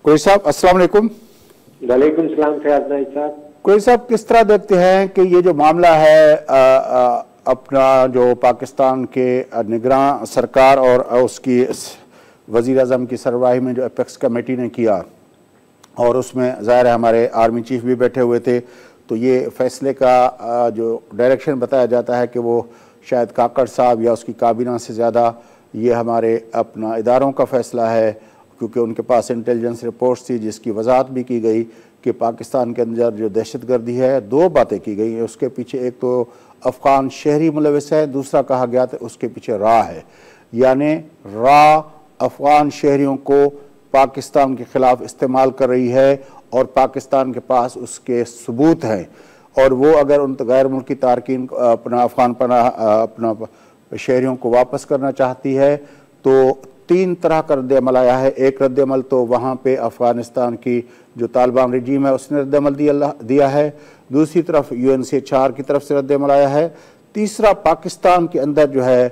कोई साहब अस्सलाम वालेकुम। वालेकुम सलाम फयाज नाइक साहब। कोई साहब किस तरह देखते हैं कि ये जो मामला है अपना जो पाकिस्तान के निगरान सरकार और उसकी वज़ीर आज़म की सरबराही में जो एपेक्स कमेटी ने किया और उसमें ज़ाहिर है हमारे आर्मी चीफ भी बैठे हुए थे, तो ये फैसले का जो डायरेक्शन बताया जाता है कि वो शायद काकड़ साहब या उसकी काबीना से ज़्यादा ये हमारे अपना इदारों का फ़ैसला है, क्योंकि उनके पास इंटेलिजेंस रिपोर्ट्स थी जिसकी वजाहत भी की गई कि पाकिस्तान के अंदर जो दहशतगर्दी है, दो बातें की गई हैं उसके पीछे। एक तो अफ़गान शहरी मुलविस है, दूसरा कहा गया था उसके पीछे रा है, यानी रा अफ़गान शहरियों को पाकिस्तान के ख़िलाफ़ इस्तेमाल कर रही है और पाकिस्तान के पास उसके सबूत हैं, और वो अगर उन गैर मुल्की तारकीन अपना अफ़गान पनाह अपना शहरियों को वापस करना चाहती है तो तीन तरह का रद्द-ए-अमल आया है। एक रद्द-ए-अमल तो वहाँ पे अफ़गानिस्तान की जो तालिबान रजीम है उसने रद्द-ए-अमल दिया है, दूसरी तरफ UNHCR की तरफ से रद्द-ए-अमल आया है, तीसरा पाकिस्तान के अंदर जो है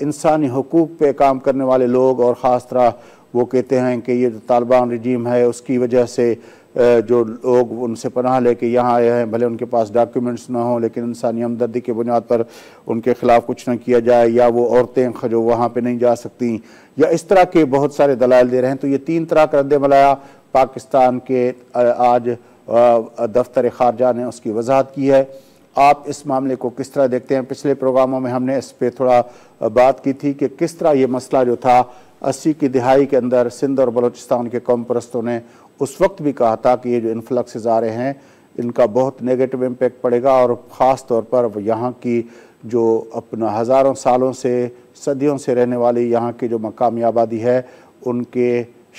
इंसानी हकूक़ पे काम करने वाले लोग और ख़ास तरह वो कहते हैं कि ये जो तालिबान रजीम है उसकी वजह से जो लोग उनसे पनाह लेके यहाँ आए हैं, भले उनके पास डॉक्यूमेंट्स ना हों लेकिन इंसानी हमदर्दी के बुनियाद पर उनके ख़िलाफ़ कुछ न किया जाए, या वो औरतें जो वहाँ पे नहीं जा सकती, या इस तरह के बहुत सारे दलाइल दे रहे हैं। तो ये तीन तरह का रद्द-ए-अमल आया। पाकिस्तान के आज दफ्तर ख़ारजा ने उसकी वजाहत की है। आप इस मामले को किस तरह देखते हैं? पिछले प्रोग्रामों में हमने इस पर थोड़ा बात की थी कि किस तरह ये मसला जो था 80 की दिहाई के अंदर सिंध और बलूचिस्तान के कौम परस्तों ने उस वक्त भी कहा था कि ये जो इन्फ्लक्सेस आ रहे हैं इनका बहुत नेगेटिव इम्पैक्ट पड़ेगा, और ख़ास तौर पर यहाँ की जो अपना हज़ारों सालों से सदियों से रहने वाली यहाँ की जो मकामी आबादी है उनके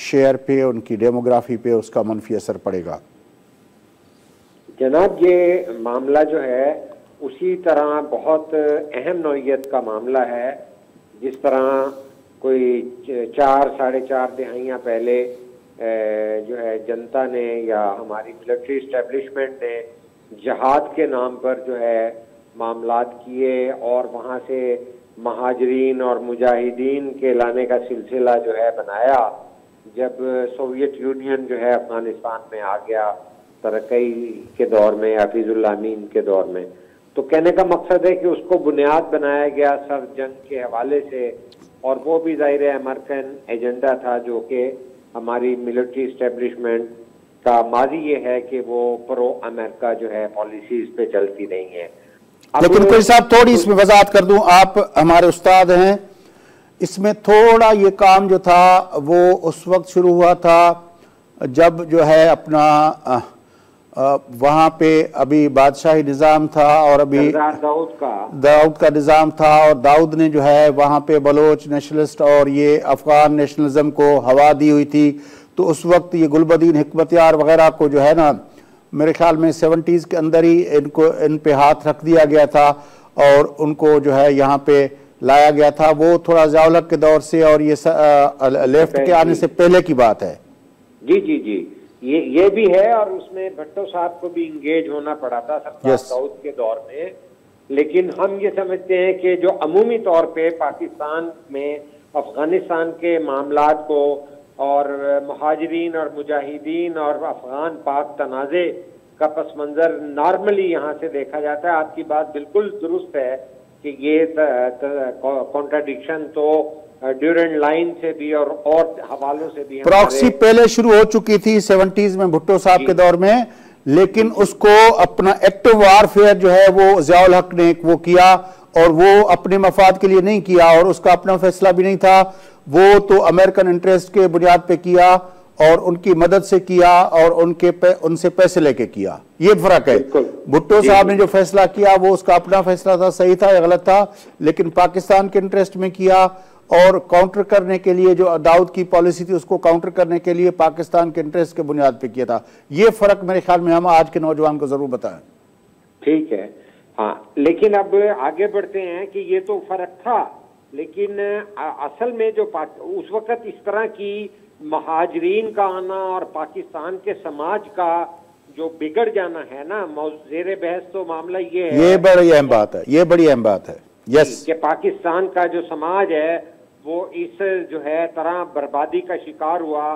शेयर पे, उनकी डेमोग्राफी पे उसका मनफी असर पड़ेगा। जनाब, ये मामला जो है उसी तरह बहुत अहम नौइयत का मामला है जिस तरह कोई 4-4.5 दहाइयाँ पहले जो है जनता ने या हमारी मिलिट्री इस्टेब्लिशमेंट ने जहाद के नाम पर जो है मामलात किए और वहाँ से महाजरीन और मुजाहिदीन के लाने का सिलसिला जो है बनाया जब सोवियत यूनियन जो है अफगानिस्तान में आ गया तरक्की के दौर में, हफीजुल्लाह अमीन के दौर में। तो कहने का मकसद है कि उसको बुनियाद बनाया गया सर्द जंग के हवाले से, और वो भी ज़ाहिर है अमेरिकन एजेंडा था जो कि हमारी मिलिट्री इस्टेब्लिशमेंट का माजी ये है कि वो प्रो अमेरिका जो है पॉलिसीज पे चलती नहीं है। लेकिन कोई साहब थोड़ी इसमें वजाहत कर दूं, आप हमारे उस्ताद हैं, इसमें थोड़ा ये काम जो था वो उस वक्त शुरू हुआ था जब जो है अपना वहाँ पे अभी बादशाही निज़ाम था और अभी दाऊद का निज़ाम था, और दाऊद ने जो है वहाँ पे बलोच नेशनलिस्ट और ये अफ़गान नेशनलिज्म को हवा दी हुई थी। तो उस वक्त ये गुलबदीन हिकमतयार वगैरह को जो है ना, मेरे ख्याल में 70s के अंदर ही इन पे हाथ रख दिया गया था और उनको जो है यहाँ पे लाया गया था। वो थोड़ा ज़िया-उल-हक के दौर से और ये लेफ्ट के आने से पहले की बात है। जी जी जी, ये भी है, और उसमें भट्टो साहब को भी इंगेज होना पड़ा था सरदार दाऊद के दौर में। लेकिन हम ये समझते हैं कि जो अमूमी तौर पे पाकिस्तान में अफगानिस्तान के मामलात को और महाजरीन और मुजाहिदीन और अफगान पाक तनाज़े का पस मंज़र नॉर्मली यहाँ से देखा जाता है। आपकी बात बिल्कुल दुरुस्त है कि ये कॉन्ट्राडिक्शन तो ड्यूरेंट लाइन से भी और हवालों से भी, प्रॉक्सी पहले शुरू हो चुकी थी 70s में भुट्टो साहब के दौर में, लेकिन उसको अपना एक्टिव वारफेयर जो है वो ज़िया-उल-हक ने वो किया, और वो अपने मफाद के लिए नहीं किया और उसका अपना फैसला भी नहीं था, वो तो अमेरिकन इंटरेस्ट के बुनियाद पे किया और उनकी मदद से किया और उनसे पैसे लेके किया। ये फर्क है। भुट्टो साहब ने जो फैसला किया वो उसका अपना फैसला था, सही था या गलत था, लेकिन पाकिस्तान के इंटरेस्ट में किया और काउंटर करने के लिए जो दाऊद की पॉलिसी थी उसको काउंटर करने के लिए पाकिस्तान के इंटरेस्ट के बुनियाद पे किया था। ये फर्क मेरे ख्याल में हम आज के नौजवान को जरूर बताएं। ठीक है, हाँ, लेकिन अब आगे बढ़ते हैं कि ये तो फर्क था, लेकिन असल में जो उस वक्त इस तरह की महाजरीन का आना और पाकिस्तान के समाज का जो बिगड़ जाना है ना, मौज़ूर बहस तो मामला ये बड़ी अहम बात है, ये बड़ी अहम बात है। यस, कि पाकिस्तान का जो समाज है वो इस जो है तरह बर्बादी का शिकार हुआ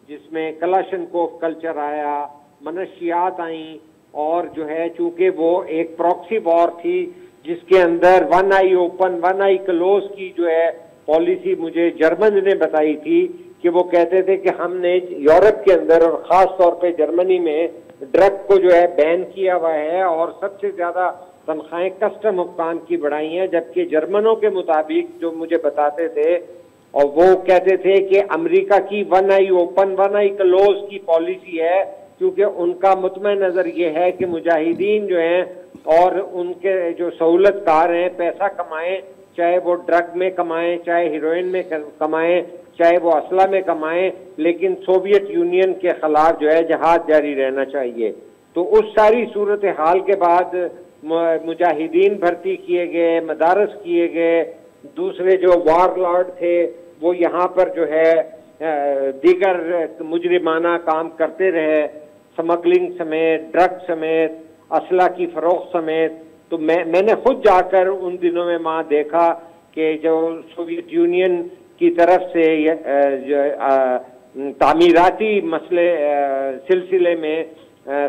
जिसमें कलाशनकोव कल्चर आया, मनशियात आई, और जो है चूंकि वो एक प्रॉक्सी वॉर थी जिसके अंदर one I open one I close की जो है पॉलिसी मुझे जर्मन ने बताई थी कि वो कहते थे कि हमने यूरोप के अंदर और खास तौर पे जर्मनी में ड्रग को जो है बैन किया हुआ है और सबसे ज्यादा तनख्वाहें कस्टम हुक्काम की बढ़ाई हैं, जबकि जर्मनों के मुताबिक जो मुझे बताते थे और वो कहते थे कि अमेरिका की one I open one I close की पॉलिसी है, क्योंकि उनका मुतमईन नजर ये है कि मुजाहिदीन जो हैं और उनके जो सहूलतकार हैं पैसा कमाएं, चाहे वो ड्रग में कमाएं, चाहे हीरोइन में कमाएं, चाहे वो असला में कमाएं, लेकिन सोवियत यूनियन के खिलाफ जो है जहाद जारी रहना चाहिए। तो उस सारी सूरत हाल के बाद मुजाहिदीन भर्ती किए गए, मदारस किए गए, दूसरे जो वारलॉर्ड थे वो यहाँ पर जो है दीगर मुजरिमाना काम करते रहे, स्मगलिंग समेत, ड्रग समेत, असला की फरोख्त समेत। तो मैंने खुद जाकर उन दिनों में वहाँ देखा कि जो सोवियत यूनियन की तरफ से तामीराती मसले सिलसिले में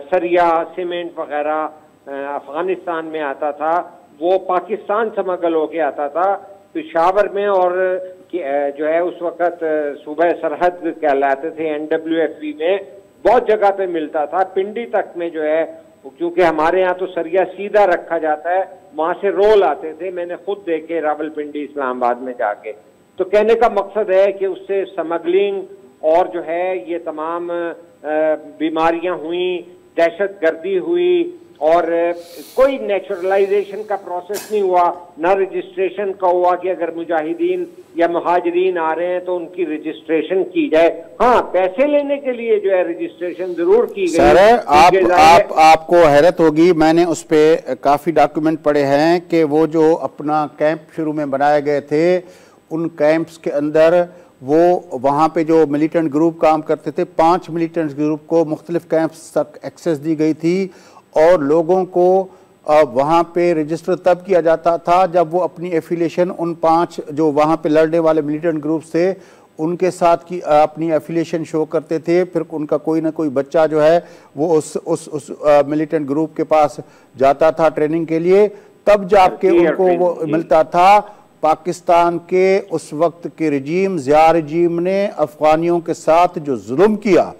सरिया सीमेंट वगैरह अफगानिस्तान में आता था, वो पाकिस्तान स्मगल होके आता था पेशावर में, और जो है उस वक्त सूबह सरहद कहलाते थे NWFV में, बहुत जगह पे मिलता था। पिंडी तक में जो है, क्योंकि हमारे यहाँ तो सरिया सीधा रखा जाता है, वहां से रोल आते थे, मैंने खुद देखे रावलपिंडी इस्लामाबाद में जाके। तो कहने का मकसद है कि उससे स्मगलिंग और जो है ये तमाम बीमारियां हुई, दहशत गर्दी हुई, और कोई नेचुरलाइजेशन का प्रोसेस नहीं हुआ, ना रजिस्ट्रेशन का हुआ कि अगर मुजाहिदीन या मुहाजिरीन आ रहे हैं तो उनकी रजिस्ट्रेशन की जाए। हाँ, पैसे लेने के लिए जो है रजिस्ट्रेशन जरूर की गई। सर आपको हैरत होगी, मैंने उस पे काफी डॉक्यूमेंट पढ़े हैं कि वो जो अपना कैंप शुरू में बनाए गए थे, उन कैंप्स के अंदर वो वहाँ पे जो मिलिटेंट ग्रुप काम करते थे, 5 मिलिटेंट ग्रुप को मुख्तलिफ कैंप्स तक एक्सेस दी गई थी, और लोगों को वहाँ पे रजिस्टर तब किया जाता था जब वो अपनी एफिलिएशन उन 5 जो वहाँ पे लड़ने वाले मिलिटेंट ग्रुप्स थे उनके साथ की अपनी एफिलिएशन शो करते थे। फिर उनका कोई ना कोई बच्चा जो है वो उस मिलिटेंट ग्रुप के पास जाता था ट्रेनिंग के लिए, तब जाके उनको वो मिलता था। पाकिस्तान के उस वक्त के रजीम, ज़िया रजीम ने अफगानियों के साथ जो जुल्म किया,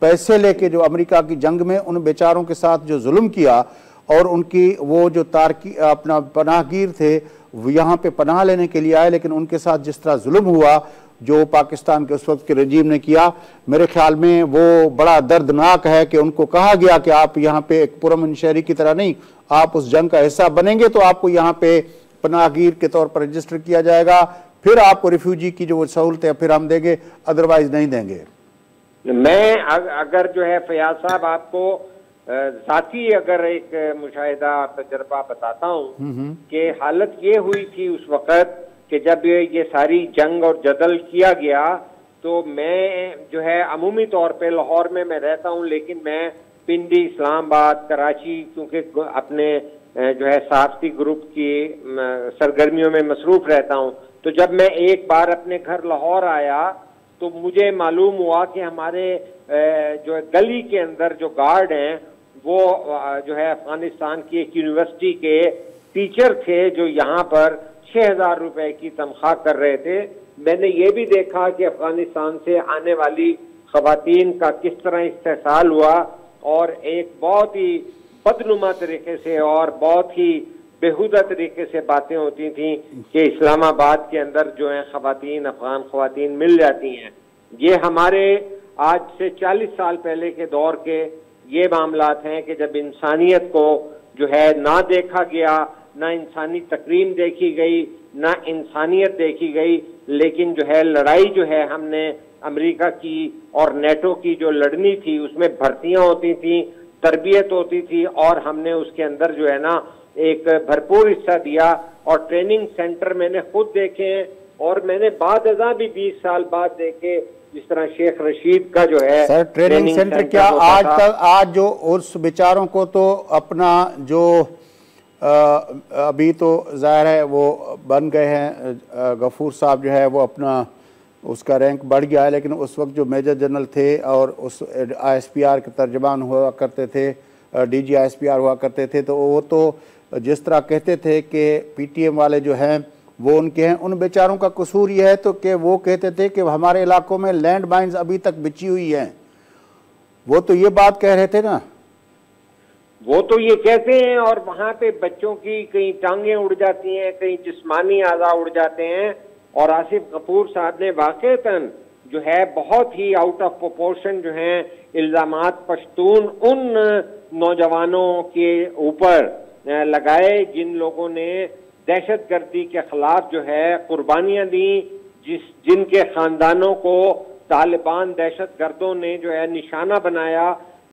पैसे लेके जो अमेरिका की जंग में उन बेचारों के साथ जो जुल्म किया, और उनकी वो जो तारकी अपना पनाहगीर थे वो यहाँ पे पनाह लेने के लिए आए, लेकिन उनके साथ जिस तरह जुल्म हुआ जो पाकिस्तान के उस वक्त के रजीम ने किया, मेरे ख्याल में वो बड़ा दर्दनाक है कि उनको कहा गया कि आप यहाँ पे एक पुरअमन शहरी की तरह नहीं, आप उस जंग का हिस्सा बनेंगे तो आपको यहाँ पे पनाहगीर के तौर पर रजिस्टर किया जाएगा, फिर आपको रिफ्यूजी की जो सहूलत है फिर हम देंगे, अदरवाइज नहीं देंगे। मैं अगर जो है फयाज साहब आपको साथी अगर एक मुशाहिदा तजर्बा बताता हूँ कि हालत ये हुई थी उस वक्त कि जब ये सारी जंग और जदल किया गया, तो मैं जो है अमूमी तौर पे लाहौर में मैं रहता हूँ, लेकिन मैं पिंडी, इस्लामाबाद, कराची, क्योंकि अपने जो है सहाफ़ती ग्रुप की सरगर्मियों में मसरूफ रहता हूँ। तो जब मैं एक बार अपने घर लाहौर आया तो मुझे मालूम हुआ कि हमारे जो गली के अंदर जो गार्ड हैं वो जो है अफगानिस्तान की एक यूनिवर्सिटी के टीचर थे जो यहाँ पर 6,000 रुपए की तनख्वाह कर रहे थे। मैंने ये भी देखा कि अफगानिस्तान से आने वाली खवातीन का किस तरह इस्तेसाल हुआ, और एक बहुत ही बदनुमा तरीके से और बहुत ही बेहुदा तरीके से बातें होती थी कि इस्लामाबाद के अंदर जो है खवातीन, अफगान खवातीन मिल जाती हैं। ये हमारे आज से 40 साल पहले के दौर के ये मामलात हैं कि जब इंसानियत को जो है ना देखा गया, ना इंसानी तकरीम देखी गई, ना इंसानियत देखी गई, लेकिन जो है लड़ाई जो है हमने अमेरिका की और नेटो की जो लड़नी थी उसमें भर्तियां होती थी, तरबियत होती थी, और हमने उसके अंदर जो है ना एक भरपूर हिस्सा दिया। और ट्रेनिंग सेंटर मैंने खुद देखे हैं, और मैंने बाद अज़ा भी 20 साल बाद देखे, जिस तरह शेख रशीद का जो है सर ट्रेनिंग सेंटर क्या आज तक, आज जो उस बेचारों को तो अपना जो अभी तो जाहिर है वो बन गए हैं, गफूर साहब जो है वो अपना उसका रैंक बढ़ गया है, लेकिन उस वक्त जो मेजर जनरल थे और उस ISPR के तर्जमान हुआ करते थे, DG ISPR हुआ करते थे, तो वो तो जिस तरह कहते थे कि PTM वाले जो हैं वो उनके हैं, उन बेचारों का कसूर ये है तो कि वो कहते थे कि हमारे इलाकों में लैंड माइन्स अभी तक बिछी हुई हैं। वो तो ये बात कह रहे थे ना, वो तो ये कहते हैं, और वहां पे बच्चों की कई टांगें उड़ जाती हैं, कई जिस्मानी आज़ा उड़ जाते हैं। और आसिफ गफूर साहब ने वाकईतन जो है बहुत ही आउट ऑफ प्रोपोर्शन जो है इल्जामात पश्तून उन नौजवानों के ऊपर लगाए जिन लोगों ने दहशतगर्दी के खिलाफ जो है कुर्बानियां दी, जिनके खानदानों को तालिबान दहशतगर्दों ने जो है निशाना बनाया।